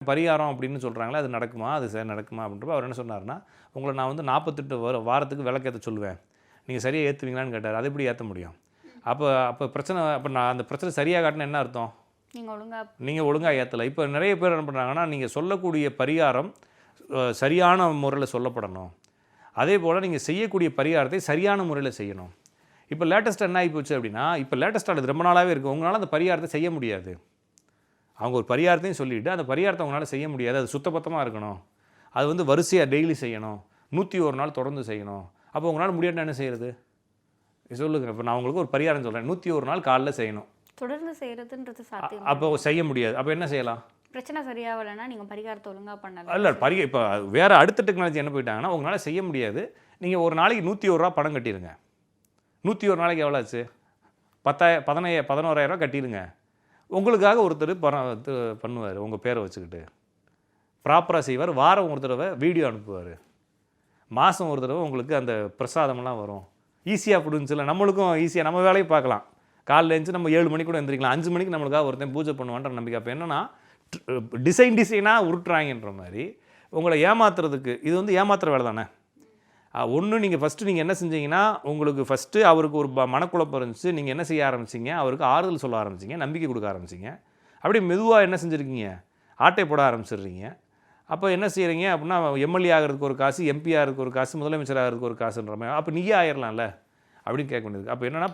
பரிகாரம் அப்படின்னு சொல்கிறாங்களே அது நடக்குமா, அது சரி நடக்குமா அப்படின்றப்ப அவர் என்ன சொன்னார்னா, உங்களை நான் வந்து 48 வாரத்துக்கு விளக்கேற்ற சொல்லுவேன், நீங்கள் சரியாக ஏற்றுவீங்களான்னு கேட்டார். அது எப்படி ஏற்ற முடியும்? அப்போ அப்போ பிரச்சனை, அப்போ நான் அந்த பிரச்சனை சரியாக காட்டினா என்ன அர்த்தம்? நீங்கள் ஒழுங்காக ஏற்றலை. இப்போ நிறைய பேர் என்ன பண்ணுறாங்கன்னா, நீங்கள் சொல்லக்கூடிய பரிகாரம் சரியான முறையில் சொல்லப்படணும், அதே போல் நீங்கள் செய்யக்கூடிய பரிகாரத்தை சரியான முறையில் செய்யணும். இப்போ லேட்டஸ்ட்டாக என்ன ஆகி போச்சு அப்படின்னா, இப்போ லேட்டஸ்ட்டாக அது ரொம்ப நாளாகவே இருக்குது, உங்களால் அந்த பரிகாரத்தை செய்ய முடியாது. அவங்க ஒரு பரிகாரத்தையும் சொல்லிவிட்டு அந்த பரிகாரத்தை அவங்களால செய்ய முடியாது. அது சுத்தபத்தமாக இருக்கணும், அது வந்து வரிசையாக டெய்லி செய்யணும், 101 நாள் தொடர்ந்து செய்யணும். அப்போ உங்களால் முடியாதுன்னா என்ன செய்கிறது சொல்லுங்கள். இப்போ நான் உங்களுக்கு ஒரு பரிகாரம் சொல்கிறேன், 101 நாள் காலைல செய்யணும், தொடர்ந்து செய்கிறதுன்றது சாத்தியம். அப்போ செய்ய முடியாது. அப்போ என்ன செய்யலாம்? பிரச்சனை சரியாகலைன்னா நீங்கள் பரிகாரத்தை ஒழுங்காக பண்ணலாம். இல்லை இப்போ வேறு அடுத்த டெக்னாலஜி என்ன போயிட்டாங்கன்னா, உங்களால் செய்ய முடியாது, நீங்கள் ஒரு நாளைக்கு 101 ரூபா பணம் கட்டிடுங்க. 101 நாளைக்கு எவ்வளோ ஆச்சு? 11,000 கட்டிடுங்க. உங்களுக்காக ஒருத்தர் பண்ணுவார், உங்கள் பேரை வச்சுக்கிட்டு ப்ராப்பராக செய்வார். வாரம் ஒரு தடவை வீடியோ அனுப்புவார், மாதம் ஒரு தடவை உங்களுக்கு அந்த பிரசாதமெல்லாம் வரும். ஈஸியாக பிடிச்சில்ல, நம்மளுக்கும் ஈஸியாக நம்ம வேலையை பார்க்கலாம். காலையில் எழுந்து நம்ம 7 மணிக்கு கூட எழுந்திரிக்கலாம், 5 மணிக்கு நம்மளுக்காக ஒருத்தன் பூஜை பண்ணுவான்ற நம்பிக்கை. அப்போ என்னென்னா டிசைனாக உருட்டுறாங்கன்ற மாதிரி உங்களை ஏமாத்துறதுக்கு, இது வந்து ஏமாத்துற வேலை தானே. ஒன்று நீங்கள் ஃபஸ்ட்டு நீங்கள் என்ன செஞ்சீங்கன்னா, உங்களுக்கு ஃபஸ்ட்டு அவருக்கு ஒரு மனக்குழப்பம் இருந்துச்சு, நீங்கள் என்ன செய்ய ஆரம்பிச்சிங்க, அவருக்கு ஆறுதல் சொல்ல ஆரம்பிச்சிங்க, நம்பிக்கை கொடுக்க ஆரம்பிச்சிங்க. அப்படி மெதுவாக என்ன செஞ்சுருக்கீங்க, ஆட்டை போட ஆரம்பிச்சிடுறீங்க. அப்போ என்ன செய்கிறீங்க அப்படின்னா, எம்எல்ஏ ஆகிறதுக்கு ஒரு காசு, எம்பி ஆகிறதுக்கு ஒரு காசு, முதலமைச்சர் ஆகிறதுக்கு ஒரு காசுன்ற மாதிரி, அப்போ நீயே ஆயிடலாம்ல அப்படின்னு கேட்க வேண்டியது. அப்போ என்னென்னா